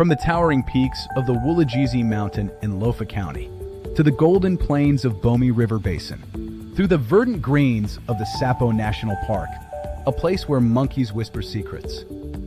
From the towering peaks of the Woolajezi Mountain in Lofa County to the golden plains of Bomi River Basin, through the verdant greens of the Sapo National Park, a place where monkeys whisper secrets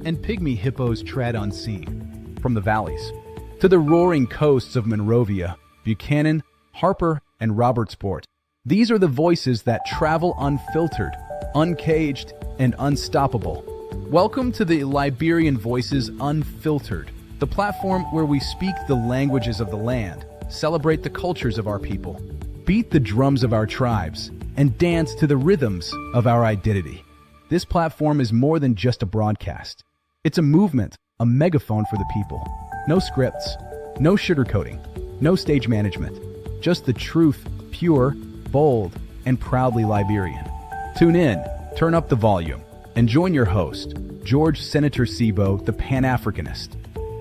and pygmy hippos tread unseen, from the valleys to the roaring coasts of Monrovia, Buchanan, Harper, and Robertsport. These are the voices that travel unfiltered, uncaged, and unstoppable. Welcome to the Liberian Voices Unfiltered, the platform where we speak the languages of the land, celebrate the cultures of our people, beat the drums of our tribes, and dance to the rhythms of our identity. This platform is more than just a broadcast. It's a movement, a megaphone for the people. No scripts, no sugarcoating, no stage management, just the truth, pure, bold, and proudly Liberian. Tune in, turn up the volume, and join your host, George Senator Sibo, the Pan-Africanist,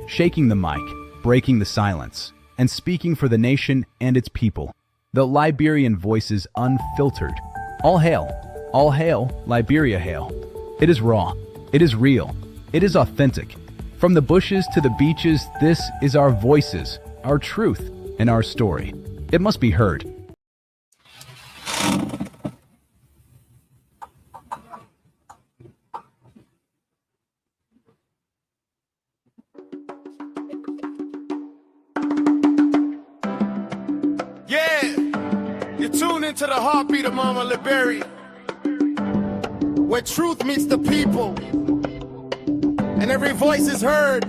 shaking the mic, breaking the silence, and speaking for the nation and its people. The Liberian Voices Unfiltered. All hail, Liberia hail. It is raw, it is real, it is authentic. From the bushes to the beaches, this is our voices, our truth, and our story. It must be heard. You're tuned into the heartbeat of Mama Liberia, where truth meets the people, and every voice is heard.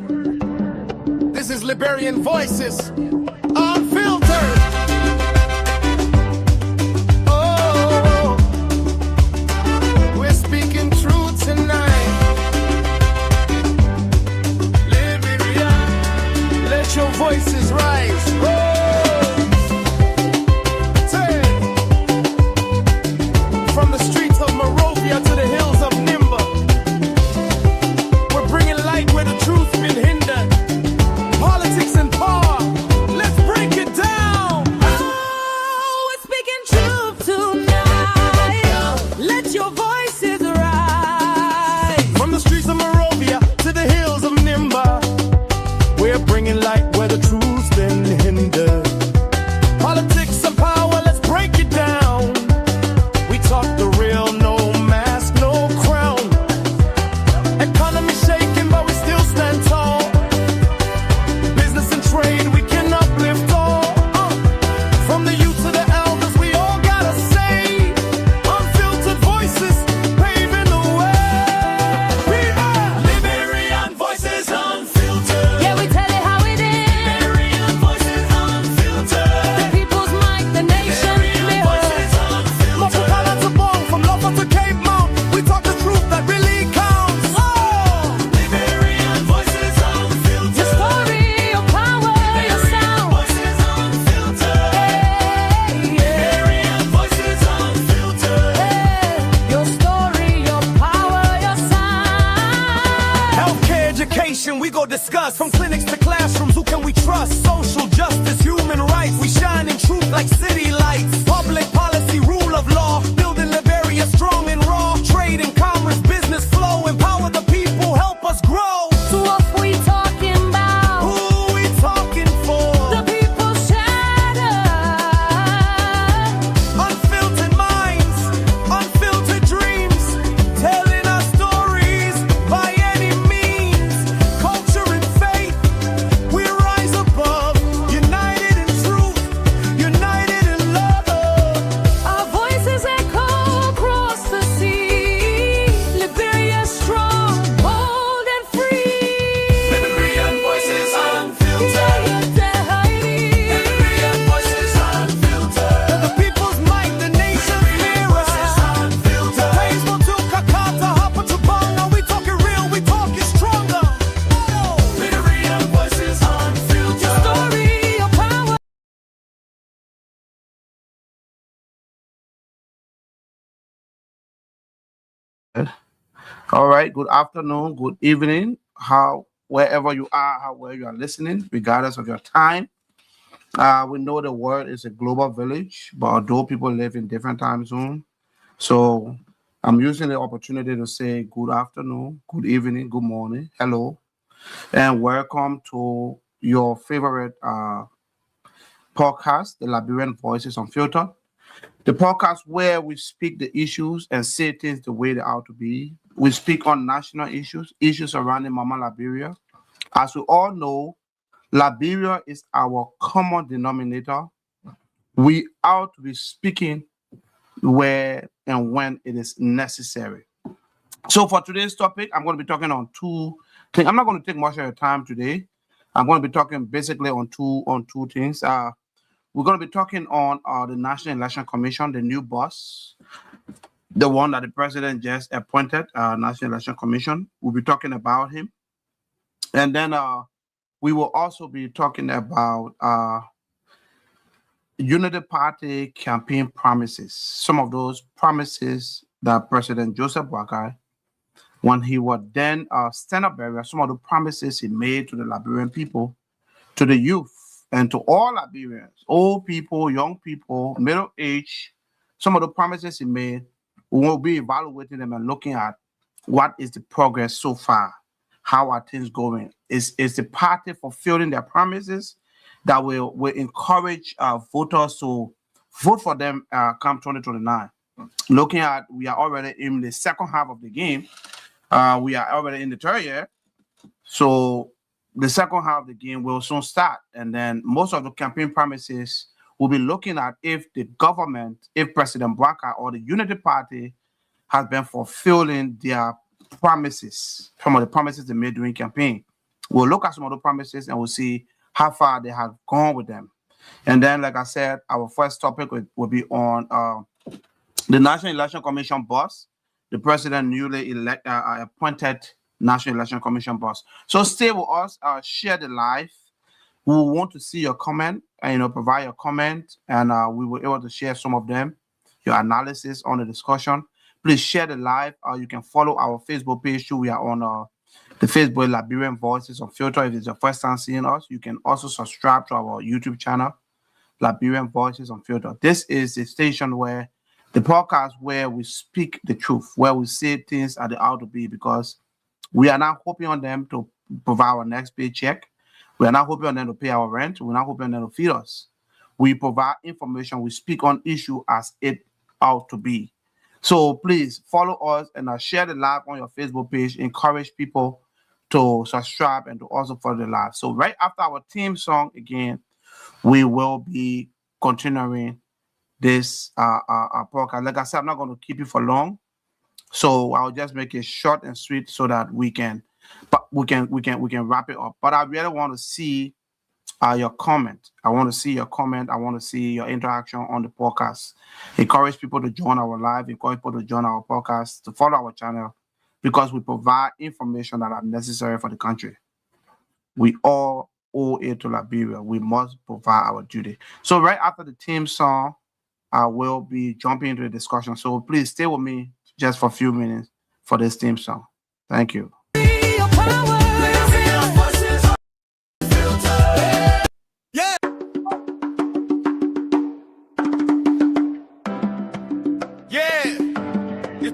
This is Liberian Voices Unfiltered. Oh, we're speaking truth tonight. Liberia, let your voices rise. Oh. From the streets of Monrovia to the hills of Nimba, we're bringing light where the truth's been hindered. Politics and power, let's break it down. Oh, we're speaking truth tonight. Let your voices rise. From the streets of Monrovia to the hills of Nimba, we're bringing light where the truth's been hindered. Politics and power, let's break it down. Talk the real, no mask, no crown. Economy shaking, but we still stand tall. Business and trade, we can uplift all. From the youth to the elders, we all gotta say, unfiltered voices paving the way. We are Liberian Voices Unfiltered. Yeah, we tell it how it is. Liberian Voices Unfiltered. The people's mic, the nation. Liberian Voices Unfiltered. From Lofa to Cape Mount, we talk the truth that really counts. Oh! Liberian Voices Unfiltered. Your story, your power, your sound. Voices Unfiltered. Hey, Liberian Voices Unfiltered. hey. Your story, your power, your sound. Healthcare, education, we go discuss. From clinics to classrooms, who can we trust? Social justice, human rights, we shine in truth like city lights. Public policy, rule of law, building Liberia strong and raw. Trade and commerce, business flow, empower the people, help us grow. So what we talking about? Who we talking for? The people shatter. Unfiltered minds, unfiltered dreams, telling our stories by any means. Culture and faith, we rise above, united in truth, united in love. Our voices echo across the sea. Liberia strong, bold and free. Liberian Voices Unfiltered. Liberian Voices Unfiltered. The people's might, the nation's mirror. Unfiltered. Praiseful to Kakata, Hapa to Bonga. We talk it real, we talk it stronger. Liberian Voices Unfiltered. Story, your power. All right. Good afternoon. Good evening. Wherever you are, however you are listening, regardless of your time. We know the world is a global village, but although people live in different time zones, so I'm using the opportunity to say good afternoon, good evening, good morning, hello, and welcome to your favorite podcast, the Liberian Voices Unfiltered, the podcast where we speak the issues and say things the way they ought to be. We speak on national issues surrounding Mama Liberia. As we all know, Liberia is our common denominator. We ought to be speaking where and when it is necessary. So for today's topic, I'm going to be talking on two things. I'm not going to take much of your time today. I'm going to be talking basically on two things. We're going to be talking on the National Election Commission, the new boss, the one that the president just appointed, National Election Commission. We'll be talking about him. And then we will also be talking about Unity Party campaign promises. Some of those promises that President Joseph Boakai, when he was then stand-up barrier, some of the promises he made to the Liberian people, to the youth, and to all Liberians, old people, young people, middle age, some of the promises he made, we will be evaluating them and looking at what is the progress so far. How are things going? Is the party fulfilling their promises that will encourage voters to vote for them come 2029? Looking at, we are already in the second half of the game. We are already in the third year. So the second half of the game will soon start. And then most of the campaign promises will be looking at if the government, if President Boakai or the Unity Party has been fulfilling their promises, some of the promises they made during campaign. We'll look at some of the promises and we'll see how far they have gone with them. And then, like I said, our first topic will be on the National Election Commission boss, the president newly appointed National Election Commission boss. So stay with us, share the live. We want to see your comment and provide your comment, and we were able to share some of them, your analysis on the discussion. Please share the live. You can follow our Facebook page too. We are on the Facebook Liberian Voices Unfiltered. If it's your first time seeing us, you can also subscribe to our YouTube channel, Liberian Voices Unfiltered. This is the station where the podcast where we speak the truth, where we say things as they ought to be, because we are not hoping on them to provide our next paycheck. We are not hoping on them to pay our rent. We're not hoping on them to feed us. We provide information. We speak on issue as it ought to be. So please follow us and share the live on your Facebook page. Encourage people to subscribe and to also follow the live. So right after our theme song, again, we will be continuing this podcast. Like I said, I'm not going to keep it for long, so I'll just make it short and sweet so that we can wrap it up. But I really want to see your comment. I want to see your comment. I want to see your interaction on the podcast. Encourage people to join our live. Encourage people to join our podcast, to follow our channel, because we provide information that are necessary for the country. We all owe it to Liberia. We must provide our duty. So right after the theme song, I will be jumping into the discussion. So please stay with me just for a few minutes for this theme song. Thank you.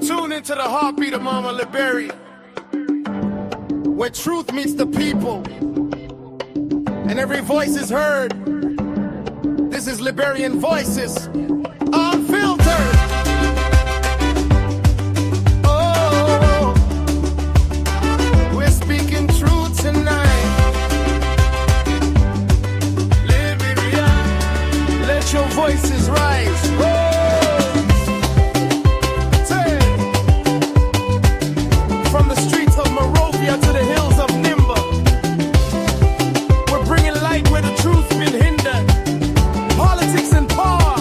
Tune into the heartbeat of Mama Liberia, where truth meets the people and every voice is heard. This is Liberian Voices Unfiltered. Oh, we're speaking truth tonight. Liberia, let your voices rise. Oh. To the hills of Nimba, we're bringing light where the truth's been hindered. Politics and power.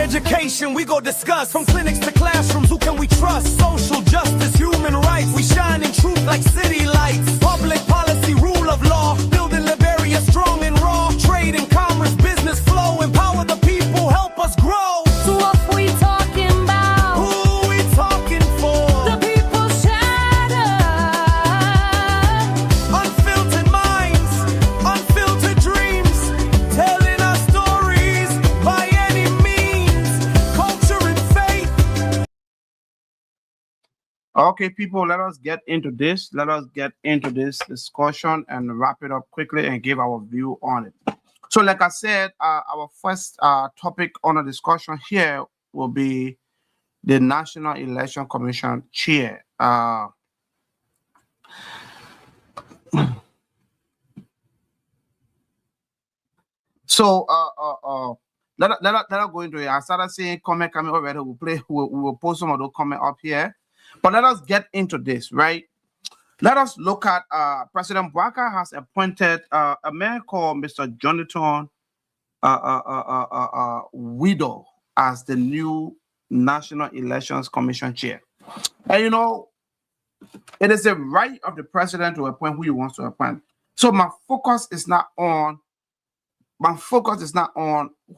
education, we go discuss. From clinics to classrooms, who can we trust? Social justice, human rights. We shine in truth like city lights. Public policy, rule of law. Building Liberia strong and raw. Trade and commerce, business flow. Empower the people, help us grow. So what we talking about? Who we talking for? The people shatter. Unfiltered minds, unfiltered dreams. Telling our stories by any means. Culture and faith. Okay, people, let us get into this. Let us get into this discussion and wrap it up quickly and give our view on it. So, like I said, our first topic on the discussion here will be the National Election Commission chair. Let us go into it. I started seeing comment coming already. We will post some of those comments up here. But let us get into this, right? Let us look at President Bwaka has appointed a man called Mr. Jonathan Widow as the new National Elections Commission chair. And you know, it is the right of the president to appoint who he wants to appoint. So my focus is not on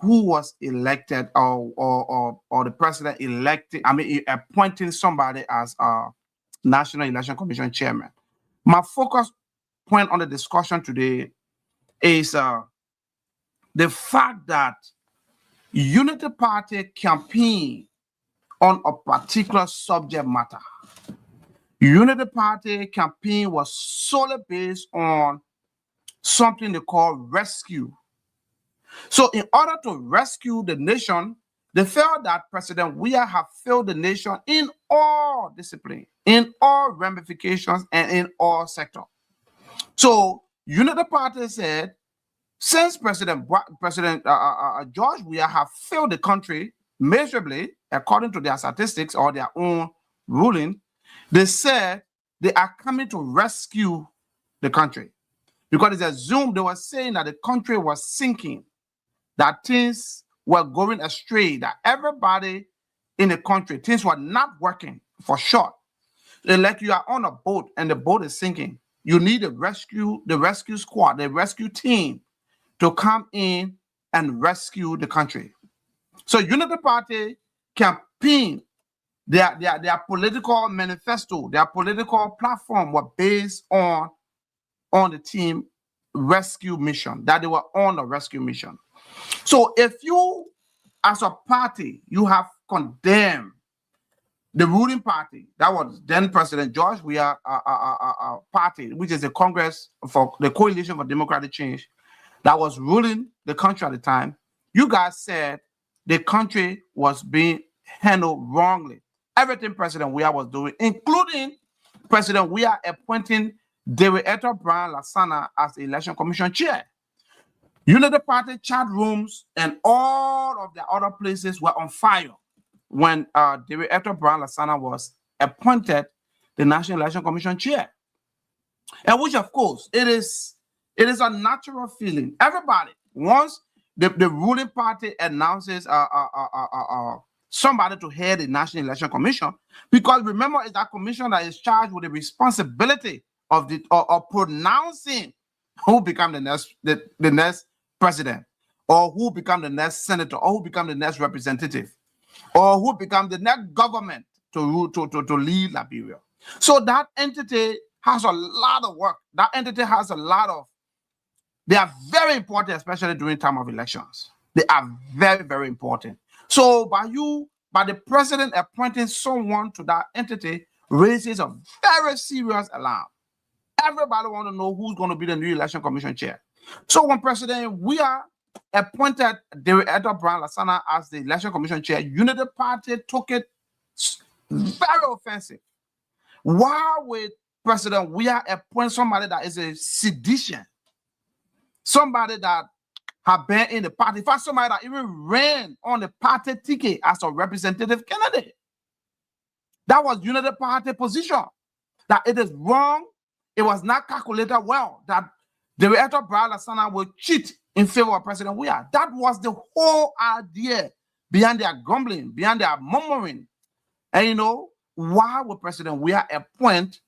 who was elected or the president electing, appointing somebody as a National Election Commission chairman. My focus point on the discussion today is the fact that Unity Party campaign on a particular subject matter. Unity Party campaign was solely based on something they call rescue. So in order to rescue the nation, they felt that President Weah have failed the nation in all disciplines, in all ramifications, and in all sectors. So Unity Party said, since President George Weah have failed the country miserably, according to their statistics or their own ruling, they said they are coming to rescue the country. Because it's assumed, they were saying that the country was sinking, that things were going astray, that everybody in the country, things were not working for sure. Like you are on a boat and the boat is sinking. You need the rescue squad, the rescue team to come in and rescue the country. So Unity Party campaign, their political manifesto, their political platform were based on the team rescue mission, that they were on a rescue mission. So if you, as a party, you have condemned the ruling party, that was then President George Weah party, which is the Congress for the Coalition for Democratic Change, that was ruling the country at the time, you guys said the country was being handled wrongly. Everything President Weah was doing, including President Weah appointing David Brian Lasana as the Election Commission chair. Unity Party chat rooms and all of the other places were on fire when David Brian Lasana was appointed the National Election Commission chair. And which, of course, it is a natural feeling. Everybody, once the ruling party announces somebody to head the National Election Commission, because remember, it's that commission that is charged with the responsibility of pronouncing who become the next president, or who become the next senator, or who become the next representative, or who become the next government to lead Liberia. So that entity has a lot of work. That entity has a lot of, they are very important, especially during time of elections. They are very, very important. So by the president appointing someone to that entity raises a very serious alarm. Everybody want to know who's going to be the new election commission chair. So when President Weah appointed David Brian Lasana as the election commission chair, Unity Party took it very offensive. Why would President Weah appoint somebody that is a sedition, somebody that have been in the party, in fact, somebody that even ran on the party ticket as a representative candidate? That was Unity Party position, that it is wrong, it was not calculated well, that David Brian Lasana will cheat in favor of President Weah. That was the whole idea behind their grumbling, behind their murmuring. And you know, why would President Weah appoint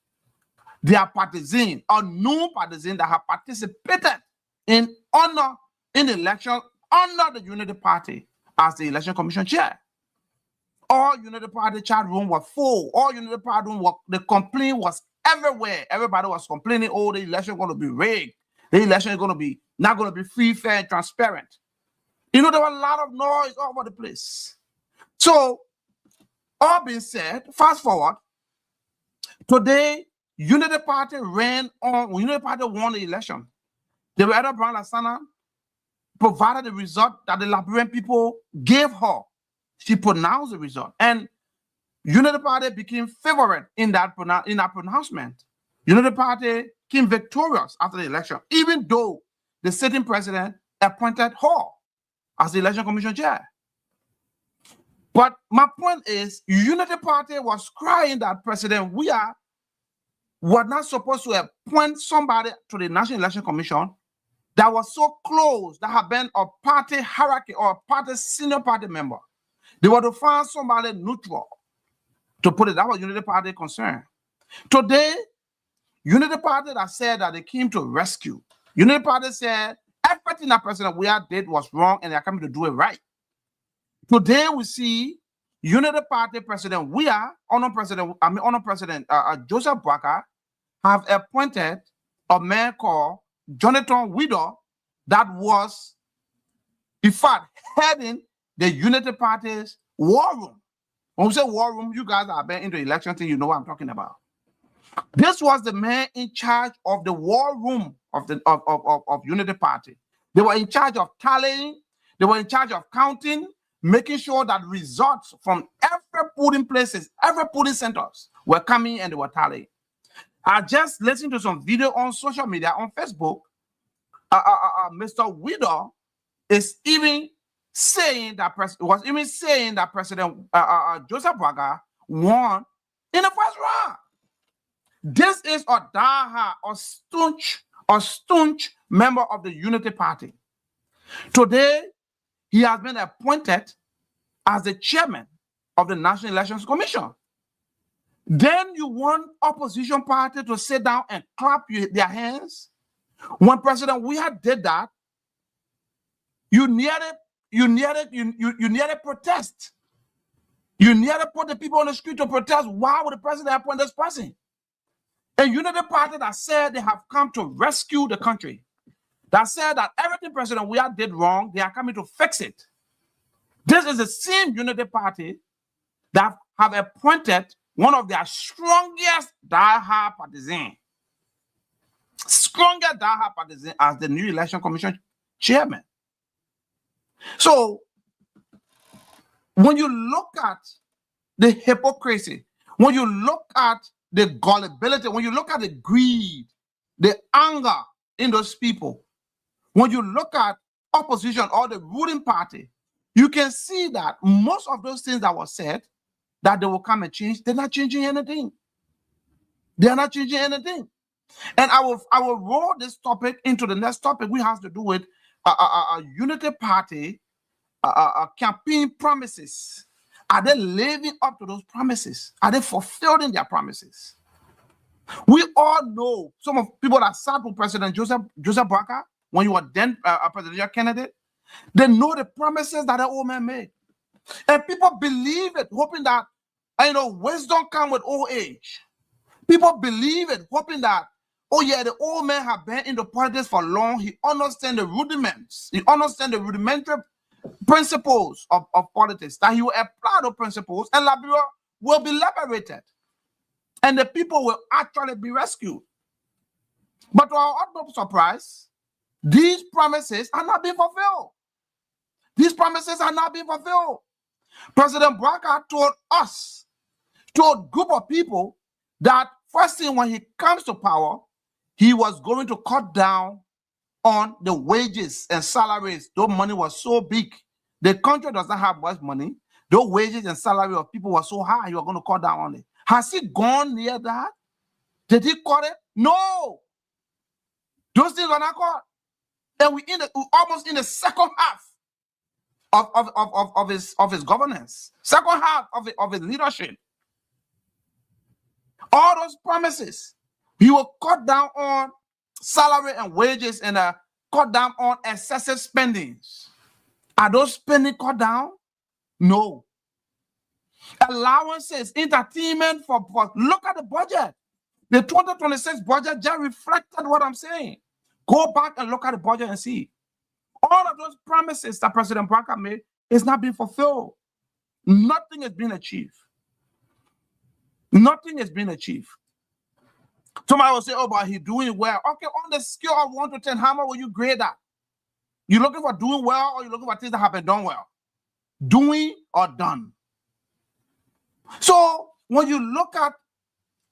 their partisan or known partisan that have participated in the election under the Unity Party as the election commission chair? All Unity Party chat room was full. All Unity Party room the complaint was everywhere. Everybody was complaining, oh, the election is going to be rigged. The election is going to be not going to be free, fair, and transparent. You know, there was a lot of noise all over the place. So, all being said, fast forward, today, Unity Party won the election. The Red Brown Lasana provided the result that the Liberian people gave her. She pronounced the result, and Unity Party became favorite in that pronouncement. Unity Party came victorious after the election, even though the sitting president appointed her as the election commission chair. But my point is, Unity Party was crying that President Weah was not supposed to appoint somebody to the National Election Commission that was so close, that had been a party hierarchy or a party senior party member. They were to find somebody neutral to put it. That was Unity Party concern. Today, Unity Party that said that they came to rescue. Unity Party said everything that President Weah did was wrong and they're coming to do it right. Today we see Unity Party President Weah, Honor President Joseph Boakai have appointed a man called Jonathan Widow that was, in fact, heading the Unity Party's war room. When we say war room, you guys have been into the election thing, you know what I'm talking about. This was the man in charge of the war room of Unity Party. They were in charge of tallying, they were in charge of counting, making sure that results from every polling places, every polling centers were coming and they were tallying. I just listened to some video on social media, on Facebook. Mr. Widow is even saying that President Joseph Boakai won in the first round. This is a diehard or staunch member of the Unity Party. Today, he has been appointed as the chairman of the National Elections Commission. Then you want opposition party to sit down and clap their hands. When President Weah did that, you nearly protest. You nearly put the people on the street to protest. Why would the president appoint this person? A Unity Party that said they have come to rescue the country, that said that everything President Weah did wrong, they are coming to fix it. This is the same Unity Party that have appointed one of their strongest diehard partisans, as the new election commission chairman. So, when you look at the hypocrisy, when you look at the gullibility, when you look at the greed, the anger in those people, when you look at opposition or the ruling party, you can see that most of those things that were said, that they will come and change, they're not changing anything. They are not changing anything. And I will roll this topic into the next topic, which has to do with a Unity Party campaign promises. Are they living up to those promises? Are they fulfilling their promises? We all know some of people that sat with President Joseph Boakai when you were then a presidential candidate. They know the promises that the old man made. And people believe it, hoping that, wisdom comes with old age. People believe it, hoping that, oh yeah, the old man has been in the politics for long. He understands the rudiments. He understands the rudimentary principles of politics, that he will apply those principles and Liberia will be liberated. And the people will actually be rescued. But to our utmost surprise, these promises are not being fulfilled. These promises are not being fulfilled. President Boakai told a group of people that first thing when he comes to power, he was going to cut down on the wages and salaries. Though money was so big, the country does not have much money. Those wages and salary of people were so high, he was going to cut down on it. Has he gone near that? Did he cut it? No. Those things are not cut. And we're almost in the second half. of his governance, second half of his leadership. All those promises, he will cut down on salary and wages and cut down on excessive spendings. Are those spending cut down? No. Allowances, entertainment for look at the budget. The 2026 budget just reflected what I'm saying. Go back and look at the budget and see. All of those promises that President Barack made is not being fulfilled. Nothing is being achieved. Nothing is being achieved. Somebody will say, oh, but he's doing well. Okay, on the scale of 1 to 10, how much will you grade that? You looking for doing well, or you looking for things that have been done well? Doing or done? So when you look at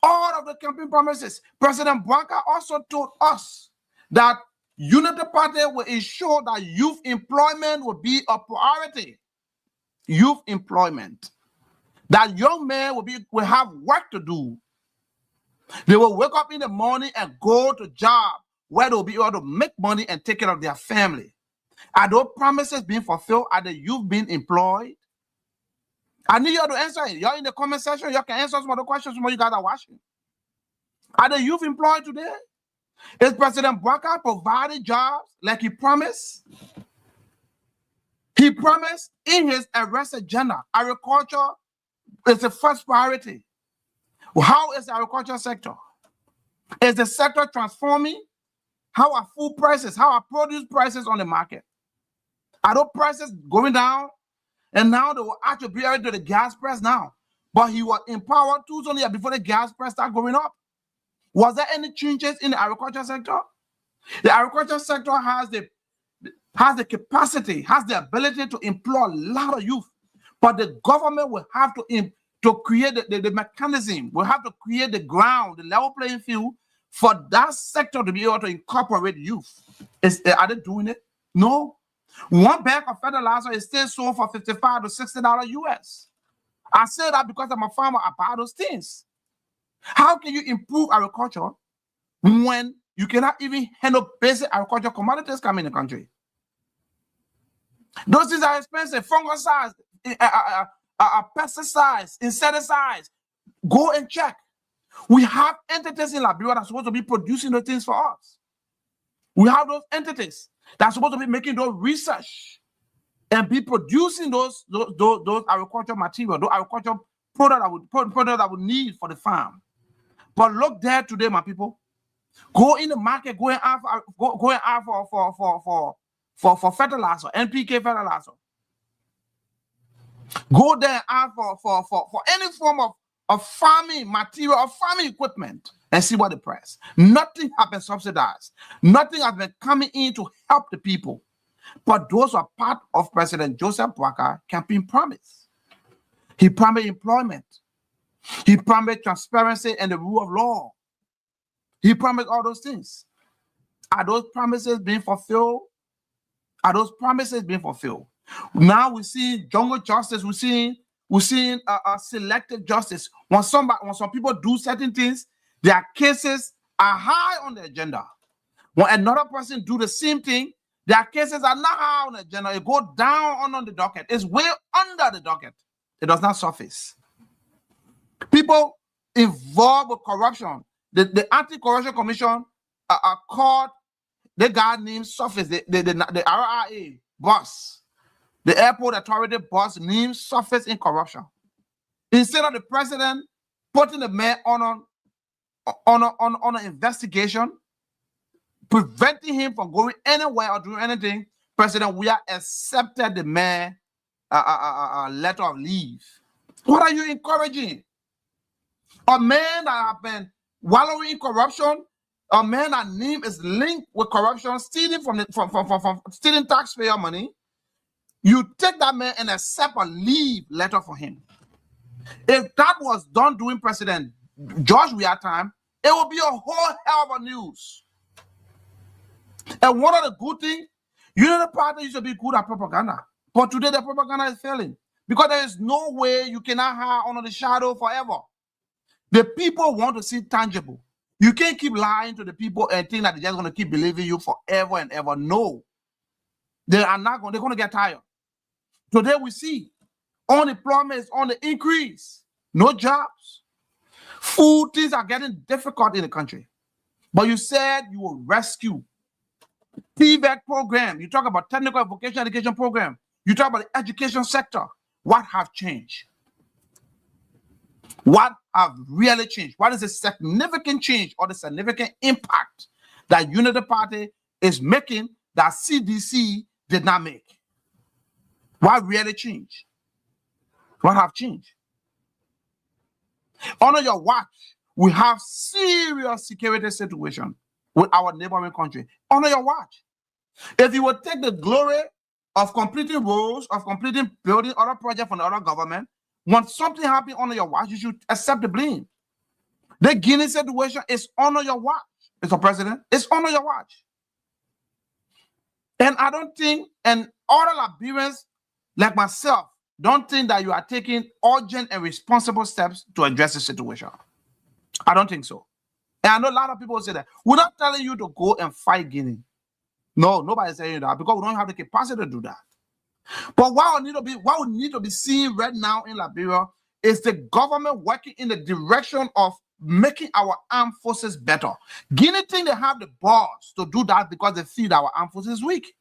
all of the campaign promises, President Barack also told us that Unity Party will ensure that youth employment will be a priority. Youth employment. That young men will have work to do. They will wake up in the morning and go to job where they'll be able to make money and take care of their family. Are those promises being fulfilled? Are the youth being employed? I need you to answer it. You're in the comment section. You can answer some of the questions some of you guys are watching. Are the youth employed today? Is President Barack providing jobs like he promised? He promised in his arrest agenda, agriculture is the first priority. How is the agriculture sector? Is the sector transforming? How are food prices? How are produce prices on the market? Are those prices going down? And now they will attribute it to the gas price now. But he was empowered 2 years before the gas price started going up. Was there any changes in the agriculture sector? The agriculture sector has the capacity, has the ability to employ a lot of youth. But the government will have to create the mechanism, will have to create the ground, the level playing field for that sector to be able to incorporate youth. Are they doing it? No. One bag of fertilizer is still sold for $55 to $60 US. I say that because I'm a farmer, I buy those things. How can you improve agriculture when you cannot even handle basic agricultural commodities coming in the country? Those things are expensive. Fungicides, pesticides, insecticides. Go and check. We have entities in Liberia that are supposed to be producing those things for us. We have those entities that are supposed to be making those research and be producing those agricultural material, those agricultural product that we need for the farm. But look there today, my people. Go in the market, go and ask for fertilizer, NPK fertilizer. Go there and ask for any form of farming material or farming equipment and see what the price. Nothing has been subsidized. Nothing has been coming in to help the people. But those are part of President Joseph Boakai campaign promise. He promised employment. He promised transparency and the rule of law. He promised all those things. Are those promises being fulfilled? Are those promises being fulfilled? Now we see jungle justice. We're seeing selective justice. When some people do certain things, their cases are high on the agenda. When another person do the same thing, their cases are not high on the agenda. It goes down on the docket. It's way under the docket. It does not surface. People involved with corruption. The Anti-Corruption Commission are called the guy named Surface, the RRA boss, the airport authority boss named Surface in corruption. Instead of the president putting the man on an investigation, preventing him from going anywhere or doing anything, President Weah accepted the man a letter of leave. What are you encouraging? A man that has been wallowing in corruption, a man that name is linked with corruption, stealing from stealing taxpayer money, you take that man and accept a leave letter for him. If that was done during President George Weah time, it would be a whole hell of a news. And one of the good things, the party used to be good at propaganda, but today the propaganda is failing because there is no way you cannot hide under the shadow forever. The people want to see tangible. You can't keep lying to the people and think that they're just going to keep believing you forever and ever. No. They are not going, they're going to get tired. Today we see unemployment is on the increase. No jobs. Food, things are getting difficult in the country. But you said you will rescue TVEC program. You talk about technical and vocational education program. You talk about the education sector. What have changed? What have really changed? What is the significant change or the significant impact that Unity Party is making that CDC did not make? What really changed? What have changed? Under your watch, we have serious security situation with our neighboring country. Under your watch. If you would take the glory of completing roads, of completing building other projects from the other government, when something happens under your watch, you should accept the blame. The Guinea situation is under your watch, Mr. President. It's under your watch. And I don't think, and other Liberians like myself, don't think that you are taking urgent and responsible steps to address the situation. I don't think so. And I know a lot of people say that. We're not telling you to go and fight Guinea. No, nobody's saying that because we don't have the capacity to do that. But what we need to be seeing right now in Liberia is the government working in the direction of making our armed forces better. Guinea think they have the balls to do that because they feel that our armed forces is weak.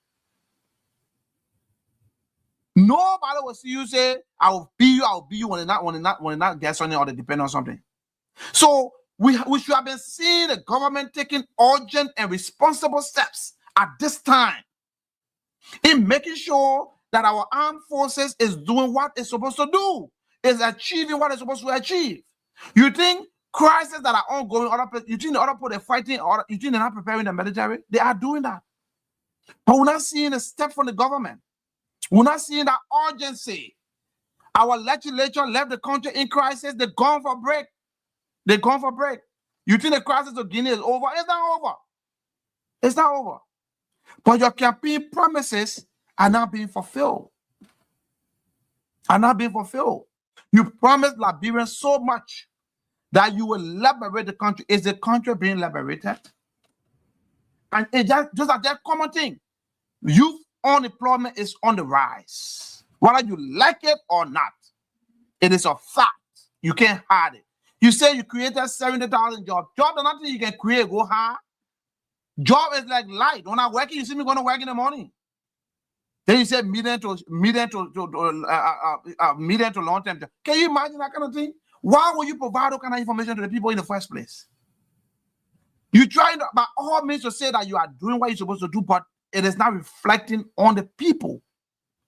Nobody will see you say, I will be you when they not get something or they depend on something. So we should have been seeing the government taking urgent and responsible steps at this time in making sure that our armed forces is doing what it's supposed to do, is achieving what it's supposed to achieve. You think crises that are ongoing, you think the other people they're fighting, or you think they're not preparing the military? They are doing that. But we're not seeing a step from the government. We're not seeing that urgency. Our legislature left the country in crisis. They're gone for break. They're gone for break. You think the crisis of Guinea is over? It's not over. It's not over. But your campaign promises are not being fulfilled. Are not being fulfilled. You promised Liberians so much that you will liberate the country. Is the country being liberated? And it's just a common thing. Youth unemployment is on the rise. Whether you like it or not, it is a fact. You can't hide it. You say you created 70,000 jobs. Job is nothing you can create, go hard. Job is like light. When I'm working, you see me going to work in the morning. Then you say medium to long term. Can you imagine that kind of thing? Why would you provide that kind of information to the people in the first place? You try by all means to say that you are doing what you're supposed to do, but it is not reflecting on the people.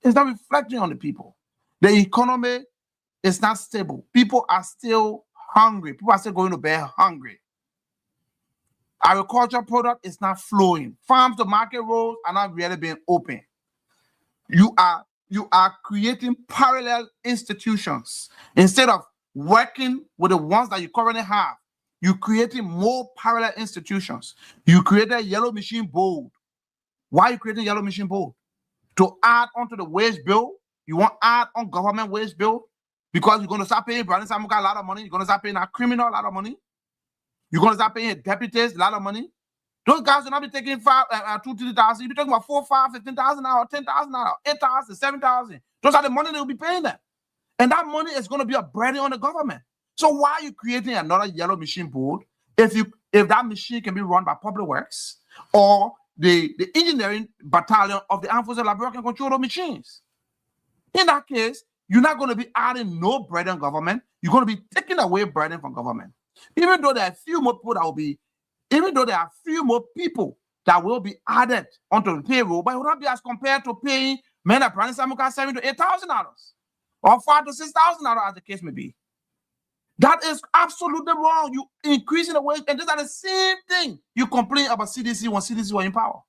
It's not reflecting on the people. The economy is not stable. People are still hungry. People are still going to bed hungry. Agricultural product is not flowing. Farms to market roads are not really being open. You are creating parallel institutions. Instead of working with the ones that you currently have, you're creating more parallel institutions. You created Yellow Machine Board. Why are you creating Yellow Machine Board? To add onto the wage bill? You want to add on government wage bill? Because you're going to start paying Brandon Samuka a lot of money. You're going to start paying a criminal a lot of money. You're going to start paying deputies a lot of money. Those guys will not be taking 2,000-3,000. You'll be talking about 4, 5, 15,000 now, 10,000 now, 8,000, 7,000. Those are the money they will be paying them. And that money is going to be a burden on the government. So why are you creating another Yellow Machine Board if that machine can be run by Public Works or the engineering battalion of the Armed Forces of Liberia can control those machines? In that case, you're not going to be adding no burden on government. You're going to be taking away burden from government. Even though there are few more people that will be added onto the payroll, but it will not be as compared to paying men at Brandon Samuka $7,000 to $8,000 or $5,000 to $6,000 as the case may be. That is absolutely wrong. You increasing the wage, and these are the same thing you complain about CDC when CDC were in power.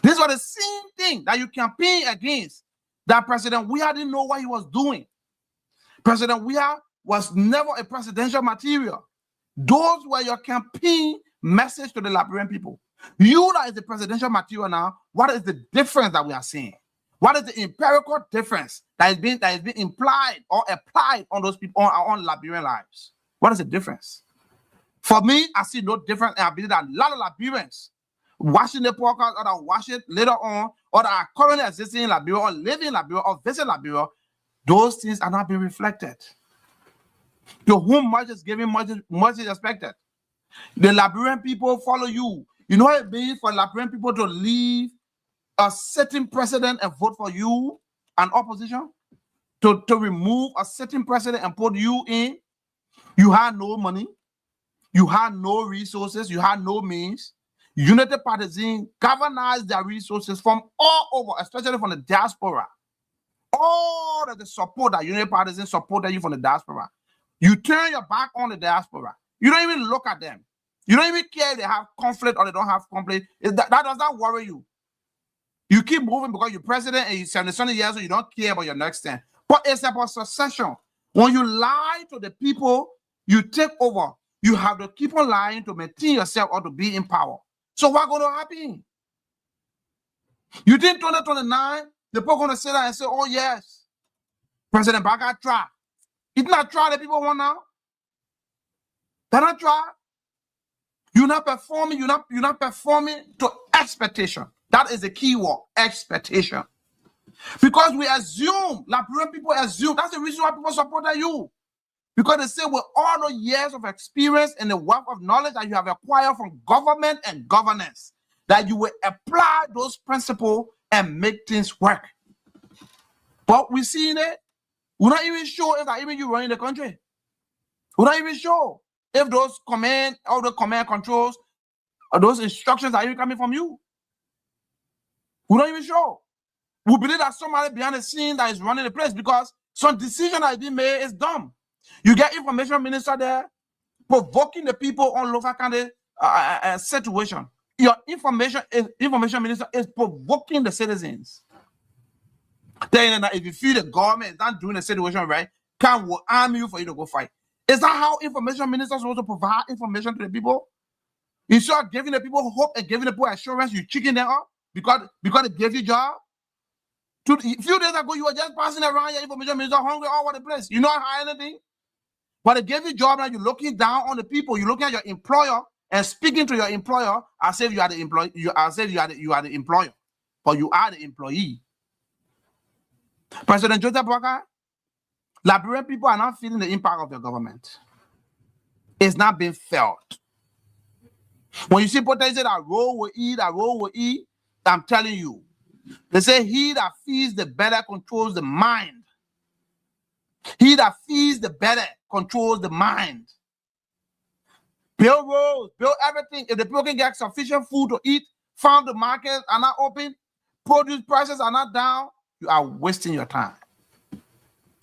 These were the same thing that you campaign against. That President Weah didn't know what he was doing. President Weah was never a presidential material. Those were your campaign message to the Liberian people. You that is the presidential material now, what is the difference that we are seeing? What is the empirical difference that is being implied or applied on those people, on Liberian lives? What is the difference? For me, I see no difference, and I believe that a lot of Liberians watching the podcast or that watch it later on or that are currently existing in Liberia, or living in Liberia, or visit Liberia, those things are not being reflected. To whom much is given, much is expected. The Liberian people follow you. You know what it means for Liberian people to leave a sitting president and vote for you, an opposition? To remove a sitting president and put you in? You had no money. You had no resources. You had no means. United Partisans galvanized their resources from all over, especially from the diaspora. All of the support that United Partisans supported you from the diaspora. You turn your back on the diaspora. You don't even look at them. You don't even care if they have conflict or they don't have conflict. That does not worry you. You keep moving because you're president and you're 77 years old, you don't care about your next stand. But it's about succession. When you lie to the people, you take over. You have to keep on lying to maintain yourself or to be in power. So what's going to happen? You think 2029, the people are going to sit there and say, oh yes, President Baga tried. It's not try that people want now. They're not try. You're not performing, you're not performing to expectation. That is the key word, expectation. Because we assume, Liberian people assume, that's the reason why people supported you. Because they say with all the years of experience and the wealth of knowledge that you have acquired from government and governance, that you will apply those principles and make things work. But we're seeing it. We're not even sure if that even you running the country. We're not even sure if those command controls or those instructions are even coming from you. We're not even sure. We believe that somebody behind the scene that is running the place because some decision that is being made is dumb. You get information minister there provoking the people on local county situation. Your information minister is provoking the citizens. Then if you feel the government is not doing the situation right, will arm you for you to go fight. Is that how information ministers are supposed to provide information to the people? You start giving the people hope and giving the people assurance, you chicken them up because they gave you job. A few days ago, you were just passing around your information minister hungry all over the place. You not hire anything. But they gave you job and you're looking down on the people. You're looking at your employer and speaking to your employer as if you are the employee. As if you are the employer, but you are the employee. President Joseph Boakai, Liberian people are not feeling the impact of your government. It's not being felt. When you see people say that roll will eat, I'm telling you, they say he that feeds the better controls the mind. He that feeds the better controls the mind. Build roads, build everything. If the people can get sufficient food to eat, farm the markets are not open, produce prices are not down, you are wasting your time.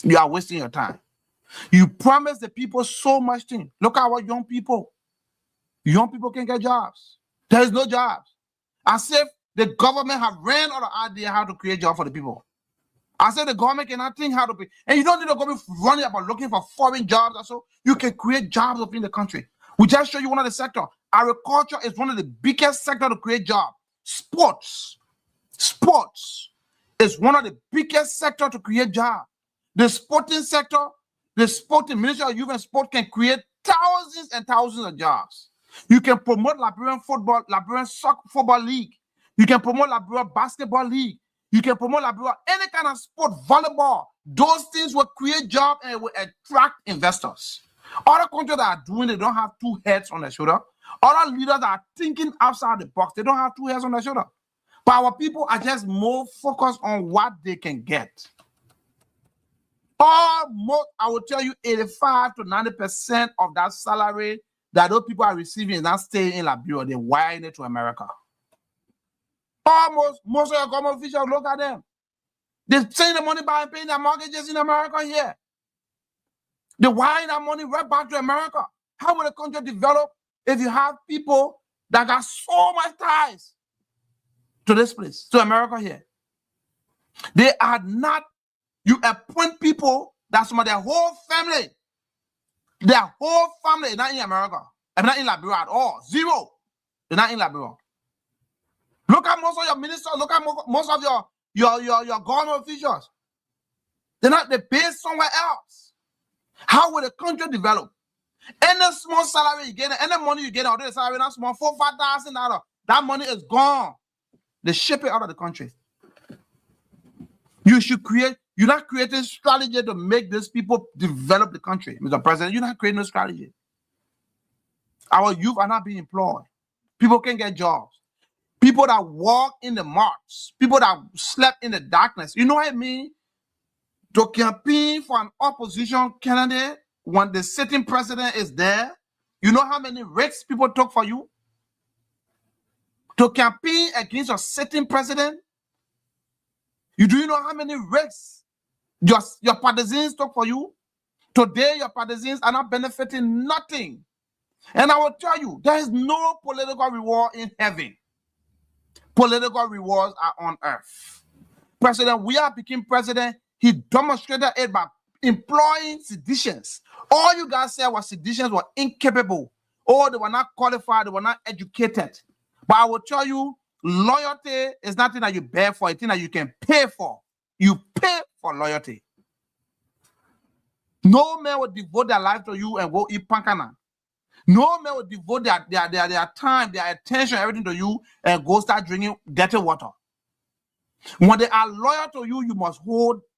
You are wasting your time. You promise the people so much things. Look at our young people. Young people can get jobs. There is no jobs. As if the government have ran out of idea how to create jobs for the people. As if the government cannot think how to pay. And you don't need to go be running about looking for foreign jobs or so. You can create jobs within the country. We just show you one of the sectors. Agriculture is one of the biggest sectors to create jobs. Sports is one of the biggest sectors to create jobs. The sporting sector, the sporting Ministry of Youth and Sport can create thousands and thousands of jobs. You can promote Liberian football, Liberian football league. You can promote Liberian basketball league. You can promote Liberia, any kind of sport, volleyball. Those things will create jobs and will attract investors. Other countries that are doing, they don't have two heads on their shoulder. Other leaders that are thinking outside the box, they don't have two heads on their shoulder. But our people are just more focused on what they can get. Almost, I will tell you, 85 to 90% of that salary that those people are receiving is not staying in Liberia. They're wiring it to America. Almost, most of your government officials, look at them. They're sending the money by and paying their mortgages in America here. They're wiring that money right back to America. How will the country develop if you have people that got so much ties to this place, to America here? They are not, you appoint people that some of their whole family is not in America. I'm not in Liberia at all. Zero. They're not in Liberia. Look at most of your ministers, look at most of your government officials. They're based somewhere else. How will the country develop? Any small salary you get, any money you get out of the salary, not small, $4,000-$5,000, that money is gone. They ship it out of the country. You should create, you're not creating strategy to make these people develop the country, Mr. President. You're not creating a strategy. Our youth are not being employed. People can't get jobs. People that walk in the march, people that slept in the darkness. You know what I mean? To campaign for an opposition candidate when the sitting president is there, you know how many risks people took for you? To campaign against your sitting president, do you know how many risks your partisans took for you? Today, your partisans are not benefiting nothing. And I will tell you, there is no political reward in heaven. Political rewards are on earth. President, we are became president. He demonstrated it by employing seditionists. All you guys said was seditionists were incapable. Oh, they were not qualified. They were not educated. But I will tell you, loyalty is nothing that you bear for, it's thing that you can pay for. You pay for loyalty. No man will devote their life to you and go eat pankana. No man will devote their time, their attention, everything to you and go start drinking dirty water. When they are loyal to you, you must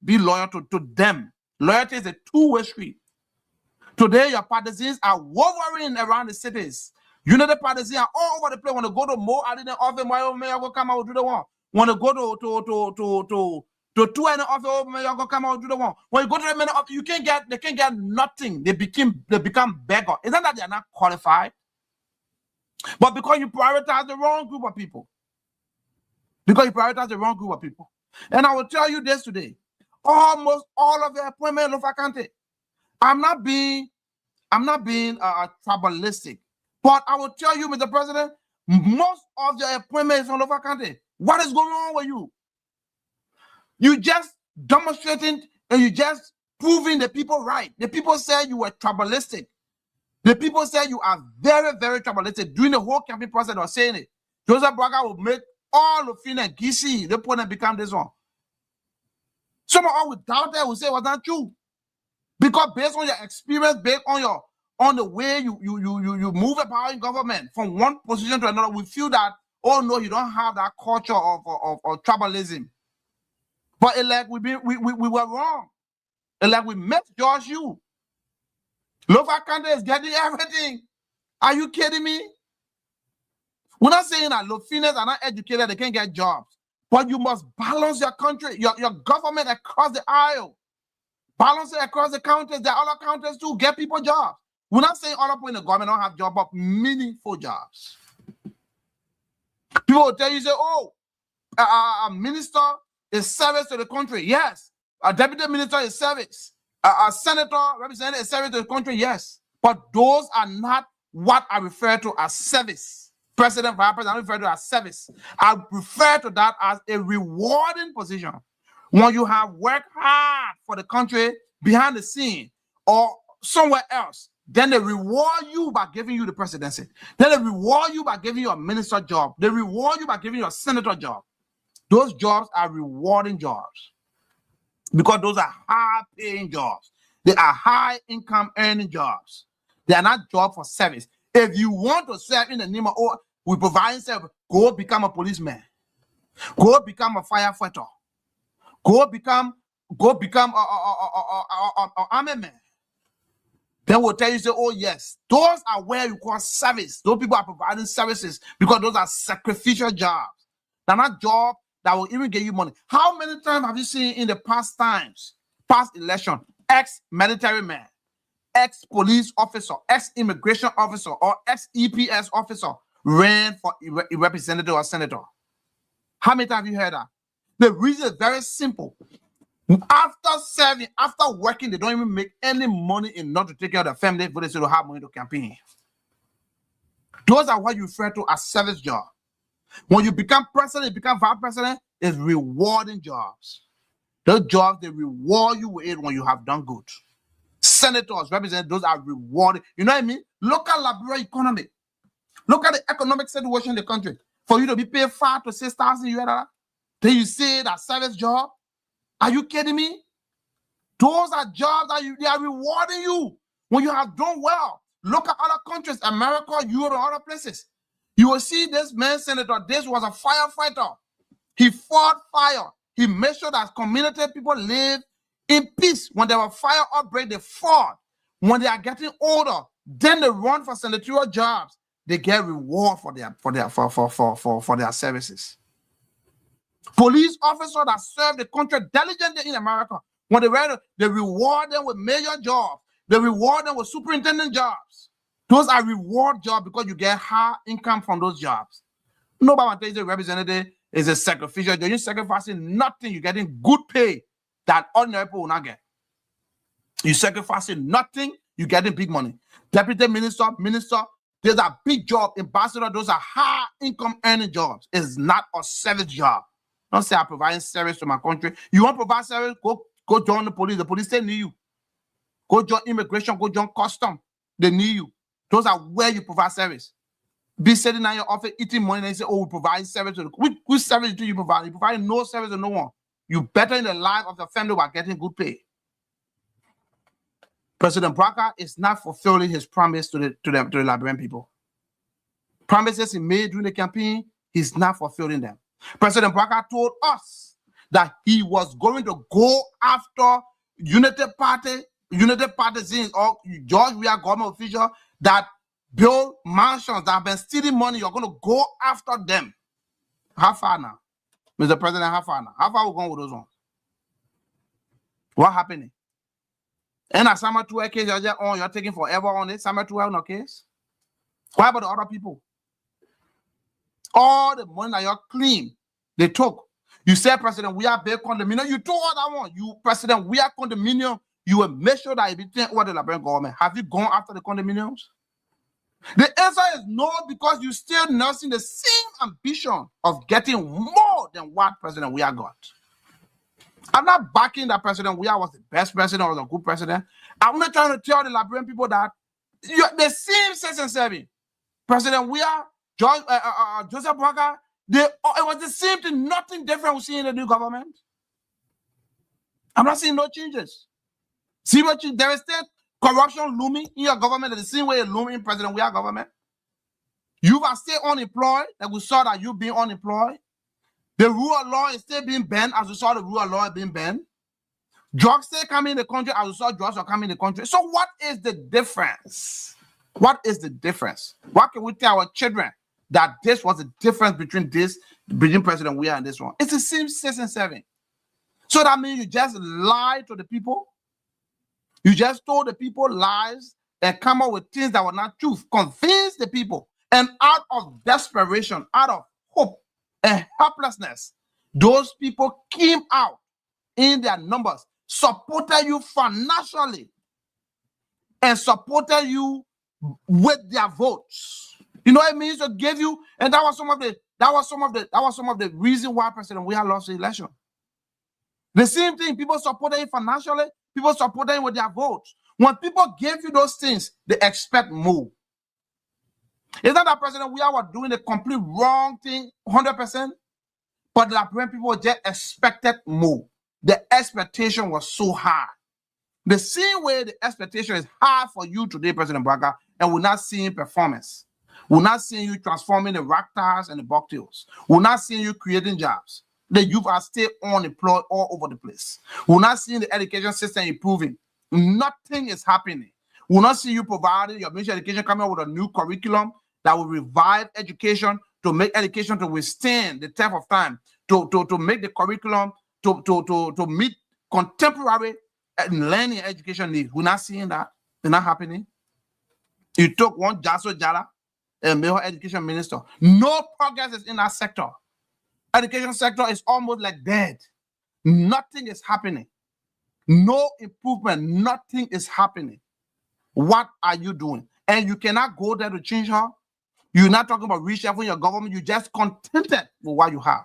be loyal to them. Loyalty is a two-way street. Today, your partisans are hovering around the cities. You know the partisans are all over the place. When they go to Mo, I didn't offer my may I go come out do the one. When they go to two and offer, oh, may I go come out do the one. When you go to the many office, they can't get nothing. They become beggar. Isn't that they are not qualified? But because you prioritize the wrong group of people. Because you prioritize the wrong group of people. And I will tell you this today. Almost all of the appointments of vacante. I'm not being tribalistic. But I will tell you, Mr. President, most of the appointments on vacante. What is going on with you? You just demonstrating and you just proving the people right. The people say you were tribalistic. The people say you are very, very tribalistic. During the whole campaign process, they were saying it. Joseph Braga will make all of Fina Gisi, they put and become this one. Some of us would doubt that, would say it was not true. Because based on your experience, based on the way you move about in government from one position to another, we feel that, oh no, you don't have that culture of tribalism. But it's like we were wrong. It's like we misjudged you. Lofa Kante is getting everything. Are you kidding me? We're not saying that Lofinas are not educated, they can't get jobs. But you must balance your country, your government across the aisle. Balance it across the counties. There are other counties too. Get people jobs. We're not saying other people in the government don't have jobs, but meaningful jobs. People will tell you, say, oh, a minister is service to the country. Yes. A deputy minister is service. A senator, representative is service to the country. Yes. But those are not what I refer to as service. President, vice president, I refer to as service. I refer to that as a rewarding position. When you have worked hard for the country behind the scene or somewhere else, then they reward you by giving you the presidency. Then they reward you by giving you a minister job. They reward you by giving you a senator job. Those jobs are rewarding jobs because those are high-paying jobs. They are high-income earning jobs. They are not jobs for service. If you want to serve in the name of, oh, we provide service, go become a policeman. Go become a firefighter. Go become a army man. Then we'll tell you, say, oh yes, those are where you call service. Those people are providing services because those are sacrificial jobs. They're not jobs that will even give you money. How many times have you seen in the past election, ex-military man, ex-police officer, ex-immigration officer, or ex-EPS officer ran for a representative or senator? How many times have you heard that? The reason is very simple. After serving, after working, they don't even make any money enough to take care of their family, but they still have money to campaign. Those are what you refer to as service jobs. When you become president, you become vice president, it's rewarding jobs. Those jobs, they reward you with it when you have done good. Senators, representatives, those are rewarding. You know what I mean? Look at Liberia economy. Look at the economic situation in the country. For you to be paid $5,000 to $6,000, then you say that service job? Are you kidding me? Those are jobs that they are rewarding you when you have done well. Look at other countries, America, Europe, and other places. You will see this man, senator, this was a firefighter. He fought fire. He made sure that community people live in peace. When there were fire outbreak, they fought. When they are getting older, then they run for senatorial jobs. They get reward for their services. Police officers that serve the country diligently in America, when they reward them with major jobs. They reward them with superintendent jobs. Those are reward jobs because you get high income from those jobs. Nobody tells you the representative is a sacrificial job. You're sacrificing nothing. You're getting good pay that ordinary people will not get. You're sacrificing nothing. You're getting big money. Deputy minister, there's a big job. Ambassador, those are high income earning jobs. It's not a service job. Don't say I'm providing service to my country. You want to provide service? Go join the police. The police still need you. Go join immigration. Go join custom. They need you. Those are where you provide service. Be sitting in your office eating money and say, "Oh, we provide service to the." Which service do you provide? You provide no service to no one. You better in the life of the family while getting good pay. President Barker is not fulfilling his promise to the Liberian people. Promises he made during the campaign, he's not fulfilling them. President Barker told us that he was going to go after United Partisans or George Weah government officials that build mansions that have been stealing money. You're going to go after them. How far now? Mr. President, how far now? How far are we going with those ones? What happening? And a summer 2 case, you're taking forever on it. Summer 2 no case. What about the other people? All the money that you're clean, they took. You said, President, we are big condominium. You took all that one. You, President, we are condominium. You will make sure that it be taken over the Liberian government. Have you gone after the condominiums? The answer is no, because you're still nursing the same ambition of getting more than what President Weah got. I'm not backing that President Weah was the best president or the good president. I'm not trying to tell the Liberian people that the same 6 and 7. President Weah, Joseph Barker, it was the same thing, nothing different we see in the new government. I'm not seeing no changes. See what there is still corruption looming in your government the same way it looming in President Weah government. You are still unemployed, like we saw that you being unemployed. The rule of law is still being banned, as we saw the rule of law being banned. Drugs still coming in the country, as we saw drugs are coming in the country. So what is the difference? What is the difference? What can we tell our children that this was the difference between President Weah and this one? It's the same 6 and 7. So that means you just lied to the people. You just told the people lies and come up with things that were not truth. Convince the people. And out of desperation, out of hope and helplessness, those people came out in their numbers, supported you financially, and supported you with their votes. You know what it means to give you, and that was some of the reason why President Weah lost the election. The same thing, people supported him financially, people supported him with their votes. When people give you those things, they expect more. It's not that President Weah was doing the complete wrong thing 100%, but the Liberian people just expected more. The expectation was so high. The same way the expectation is high for you today, President Barker, and we're not seeing performance. We're not seeing you transforming the Raktas and the Bucktails. We're not seeing you creating jobs. The youth are still unemployed all over the place. We're not seeing the education system improving. Nothing is happening. We'll not see you providing your ministry of education coming up with a new curriculum that will revive education, to make education to withstand the test of time, to make the curriculum to meet contemporary learning and education needs. We're not seeing that. It's not happening. You took one Jaso Jala and made her education minister. No progress is in that sector. Education sector is almost like dead. Nothing is happening. No improvement. Nothing is happening. What are you doing? And you cannot go there to change her. You're not talking about reshuffling your government. You're just contented with what you have.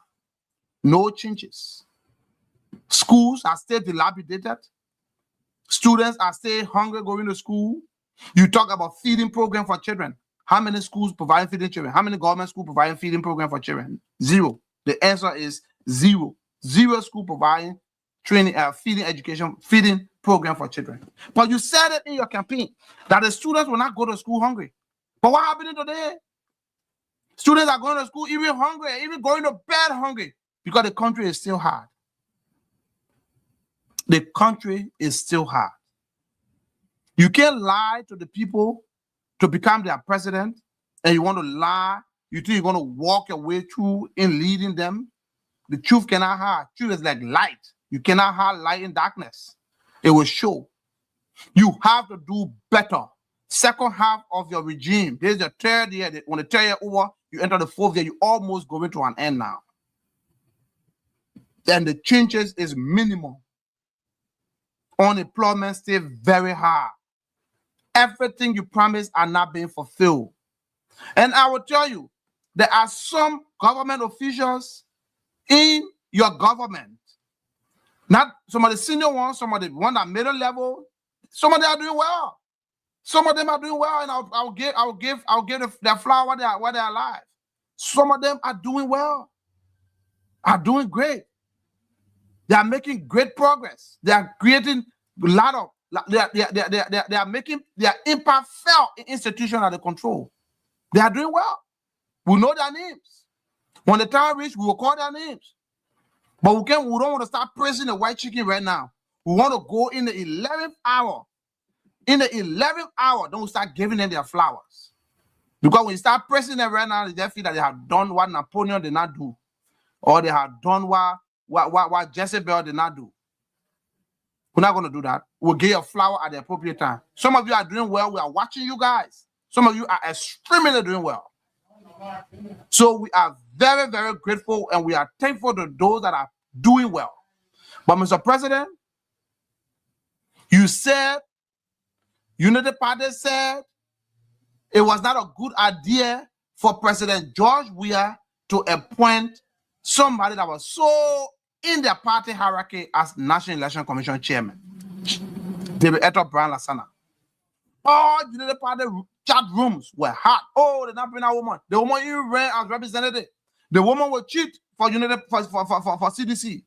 No changes. Schools are still dilapidated. Students are still hungry going to school. You talk about feeding program for children. How many schools provide feeding children? How many government schools provide feeding program for children? Zero. The answer is zero. Zero school providing training, feeding education, feeding program for children. But you said it in your campaign that the students will not go to school hungry. But what happening today? Students are going to school even hungry, even going to bed hungry, because the country is still hard. the country is still hard. You can't lie to the people to become their president, and you want to lie. You think you're going to walk your way through in leading them. The truth cannot hide. Truth is like light. You cannot hide light in darkness. It will show. You have to do better. Second half of your regime. This is your third year. When the third year over, you enter the fourth year. You almost going to an end now. And the changes is minimal. Unemployment still very high. Everything you promised are not being fulfilled. And I will tell you, there are some government officials in your government, not some of the senior ones, some of the ones at middle level, some of them are doing well. Some of them are doing well, and I'll give their flower while they're alive. Some of them are doing well, are doing great. They are making great progress. They are creating a lot of. They are making their impact felt in institutions that they control. They are doing well. We know their names. When the time reaches, we will call their names. But we don't want to start praising the white chicken right now. We want to go in the 11th hour. In the 11th hour, don't start giving them their flowers. Because when you start praising them right now, they feel that they have done what Napoleon did not do. Or they have done what Jezebel did not do. We're not going to do that. We'll give you a flower at the appropriate time. Some of you are doing well. We are watching you guys. Some of you are extremely doing well. So we are very, very grateful, and we are thankful to those that are doing well. But Mr. President, you said, Unity Party said, it was not a good idea for President George Weah to appoint somebody that was so in their party hierarchy as National Election Commission chairman. David Eto Brian Lasana. All Unity Party chat rooms were hot. Oh, they're not bring a woman. The woman even ran as representative. The woman will cheat for Unity for CDC.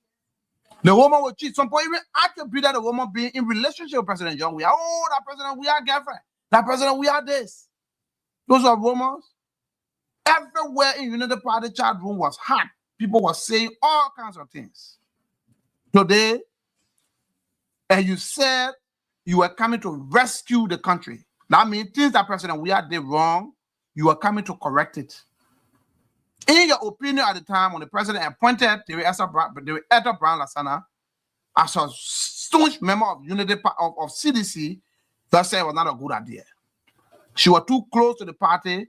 The woman will cheat. Some point even attributed the woman being in relationship with President John Weah. Oh, that President Weah girlfriend. That President Weah this. Those are rumors. Everywhere in Unity Party chat room was hot. People were saying all kinds of things. Today, and you said you were coming to rescue the country. That means things that President Weah did wrong, you are coming to correct it. In your opinion at the time when the president appointed David Eto Brown Lasana as a staunch member of Unity of CDC, that said it was not a good idea. She was too close to the party,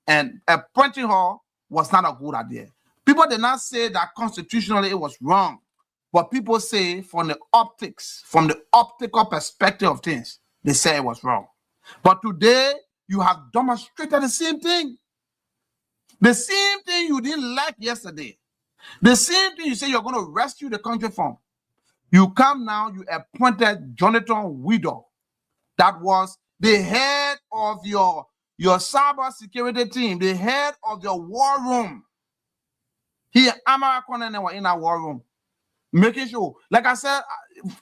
and appointing her was not a good idea. People did not say that constitutionally it was wrong, but people say from the optical perspective of things, they say it was wrong. But today, you have demonstrated the same thing. The same thing you didn't like yesterday. The same thing you say you're going to rescue the country from. You come now, you appointed Jonathan Widow, that was the head of your cyber security team, the head of your war room. He and Amara were in our war room, making sure, like I said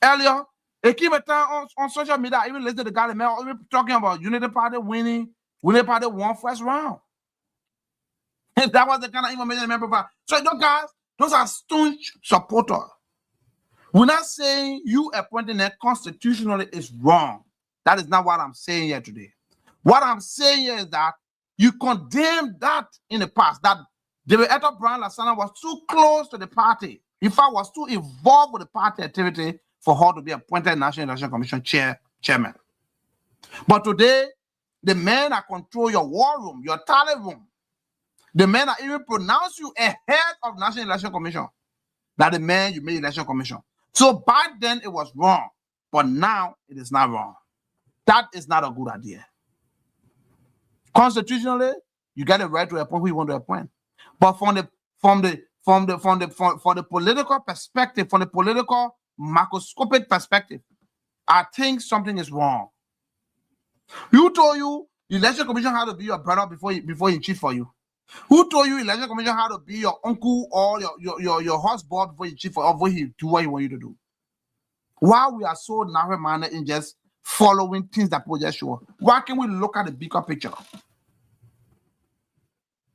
earlier, they keep a time on social media. I even listen to the guy even talking about Unity Party winning. Unity Party won first round. And that was the kind of information I remember. So those guys, those are staunch supporters. We're not saying you appointing them constitutionally is wrong. That is not what I'm saying here today. What I'm saying here is that you condemn that in the past, that David Eto Brown Lasana was too close to the party. In fact, was too involved with the party activity for her to be appointed National Election Commission chairman. But today, the men that control your war room, your tally room, the men that even pronounce you ahead of National Election Commission, that the man you made Election Commission. So back then it was wrong, but now it is not wrong. That is not a good idea. Constitutionally, you get the right to appoint who you want to appoint. But from the political perspective, from the political macroscopic perspective, I think something is wrong. Who told you the Election Commission had to be your brother before he cheat for you? Who told you Election Commission had to be your uncle or your husband before he cheat for, or before he do what he want you to do? Why we are so narrow-minded in just following things that people just show? Why can't we look at the bigger picture?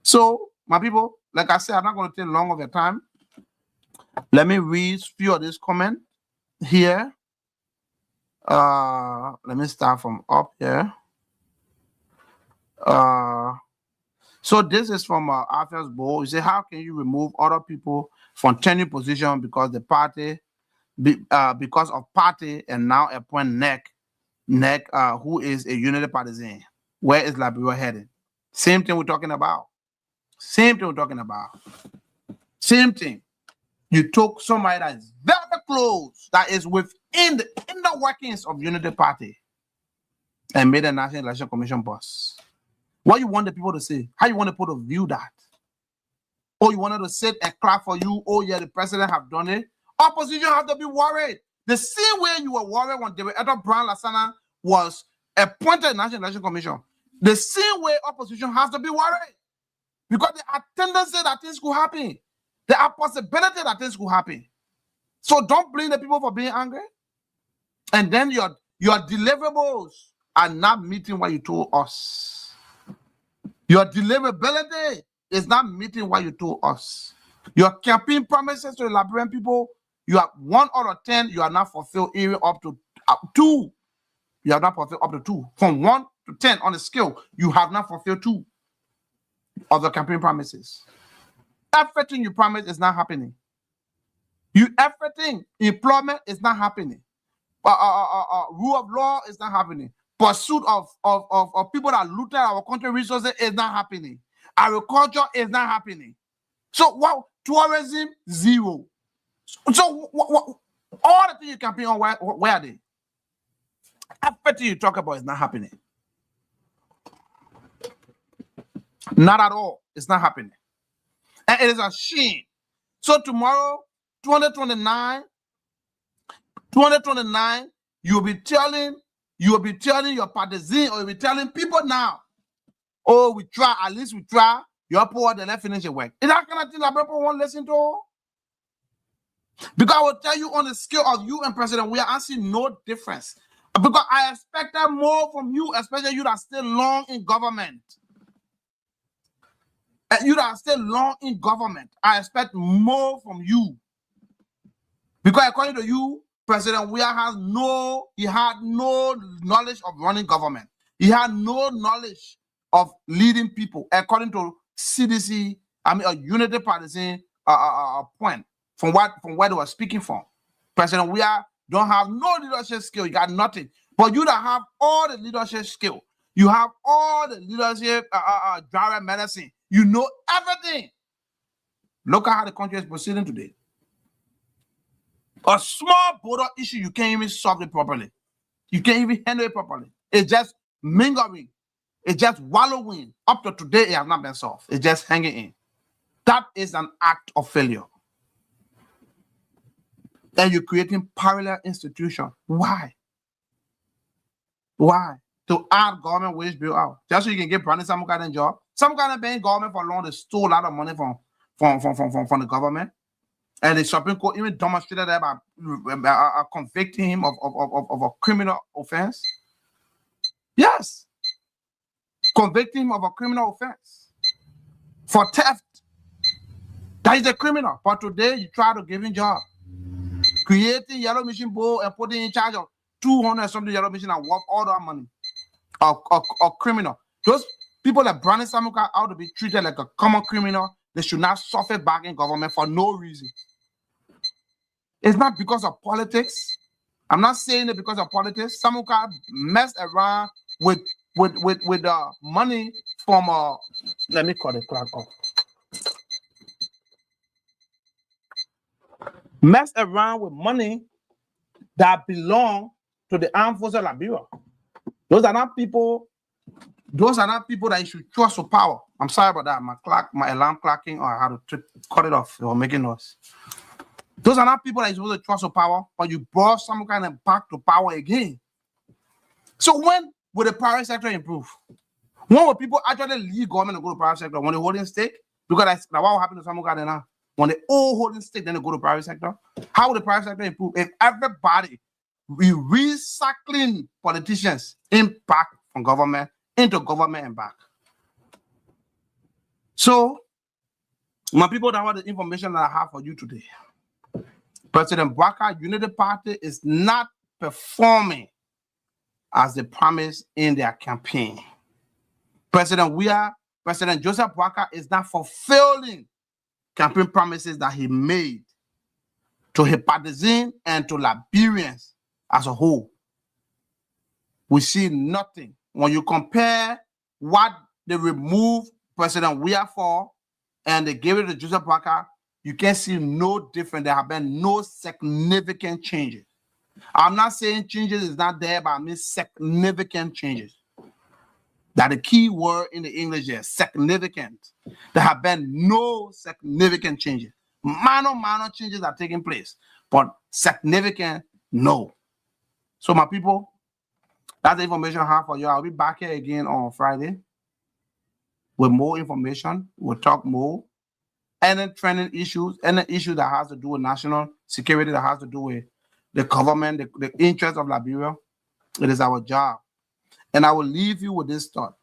So, my people, like I said, I'm not going to take long of your time. Let me read a few of these comments. here. Let me start from up here. So this is from Arthur's Bowl. You say, how can you remove other people from tenure position because the party, because of party, and now appoint NEC, who is a unity partisan? Where is Liberia headed? Same thing we're talking about. Same thing we're talking about. Same thing. You took somebody that is very close, that is within the inner workings of Unity Party, and made a National Election Commission boss. What you want the people to say? How you want the people to view that? Oh, you wanted to sit and clap for you? Oh, yeah, the president have done it. Opposition have to be worried. The same way you were worried when David Brown Lasana was appointed National Election Commission. The same way opposition has to be worried. Because there are tendencies that things could happen. There are possibilities that things could happen. So don't blame the people for being angry. And then your deliverables are not meeting what you told us. Your deliverability is not meeting what you told us. Your campaign promises to the Liberian people, you have 1 out of 10, you are not fulfilled even up to 2. You have not fulfilled up to 2. From 1 to 10 on the scale, you have not fulfilled 2 of the campaign promises. Everything you promise is not happening. Everything, employment is not happening. Rule of law is not happening. Pursuit of people that looted our country resources is not happening. Agriculture is not happening. So what? Tourism, 0. So all the things you campaign on, where are they? Everything you talk about is not happening. Not at all. It's not happening. And it is a shame. So tomorrow, 2029, you'll be telling your partisan, or you'll be telling people now, oh, we try, at least we try, your poor, then let finish your work. Is that kind of thing that people won't listen to? Because I will tell you, on the scale of you and President, we are asking no difference. Because I expected more from you, especially you that are still long in government. And you that are still long in government, I expect more from you. Because according to you, President Weah had no knowledge of running government. He had no knowledge of leading people, according to CDC, a unity partisan point from where they were speaking from. President Weah don't have no leadership skill. You got nothing. But you that have all the leadership skill, you have all the leadership direct medicine. You know everything. Look at how the country is proceeding today. A small border issue, you can't even solve it properly. You can't even handle it properly. It's just mingling. It's just wallowing. Up to today, it has not been solved. It's just hanging in. That is an act of failure. And you're creating parallel institutions. Why? Why? To add government wage bill out. Just so you can get Brandon some kind of job. Some kind of paying government for long, they stole a lot of money from the government. And the Supreme Court even demonstrated that by convicting him of a criminal offense. Yes. Convicting him of a criminal offense. For theft. That is a criminal. But today, you try to give him a job. Creating Yellow Mission Board and putting in charge of 200 something Yellow Mission and work all that money. A criminal. Those people that Brandon Samuka ought to be treated like a common criminal. They should not suffer back in government for no reason. It's not because of politics. I'm not saying it because of politics. Samuka messed around with money from let me call the clock off. Messed around with money that belong to the armed forces of Liberia. Those are not people that you should trust with power. I'm sorry about that. My alarm clocking, or I had to cut it off or making noise. Those are not people that you're supposed to trust with power, but you brought some kind of back to power again. So when will the private sector improve? When will people actually leave government and go to private sector? When they're holding stake? Because that's what will happen to some guy now. When they all holding stake, then they go to private sector. How will the private sector improve? If everybody we recycling politicians in back from government into government and back. So, my people, that was the information that I have for you today. President Bwaka Unity Party is not performing as they promised in their campaign. President Joseph Bwaka is not fulfilling campaign promises that he made to his partisans and to Liberians as a whole. We see nothing. When you compare what they removed President Weah for and they gave it to Joseph Bwaka, you can see no difference. There have been no significant changes. I'm not saying changes is not there, but I mean significant changes. That the key word in the English is significant. There have been no significant changes. Minor changes are taking place, but significant, no. So my people, that's the information I have for you. I'll be back here again on Friday with more information. We'll talk more. Any trending issues, any issue that has to do with national security, that has to do with the government, the interests of Liberia, it is our job. And I will leave you with this thought.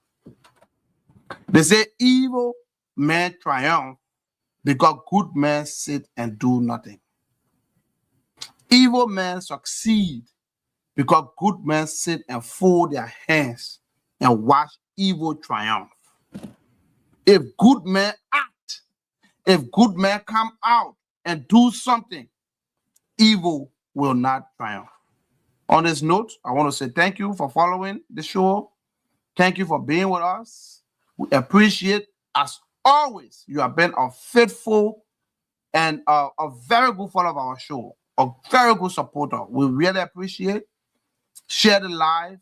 They say evil men triumph because good men sit and do nothing. Evil men succeed because good men sit and fold their hands and watch evil triumph. If good men act, if good men come out and do something, evil will not triumph. On this note, I want to say thank you for following the show. Thank you for being with us. We appreciate, as always, you have been a faithful and a very good follower of our show, a very good supporter. We really appreciate. Share the live,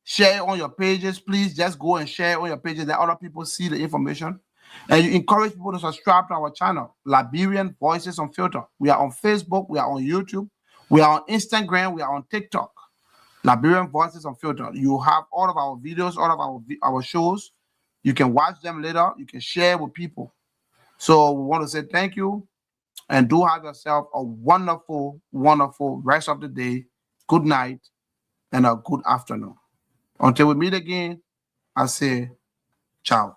share it on your pages. Please just go and share it on your pages, let other people see the information. And you encourage people to subscribe to our channel, Liberian Voices Unfiltered. We are on Facebook, we are on YouTube, we are on Instagram, we are on TikTok. Liberian Voices Unfiltered. You have all of our videos, all of our shows. You can watch them later. You can share with people. So we want to say thank you, and do have yourself a wonderful, wonderful rest of the day. Good night and a good afternoon. Until we meet again, I say ciao.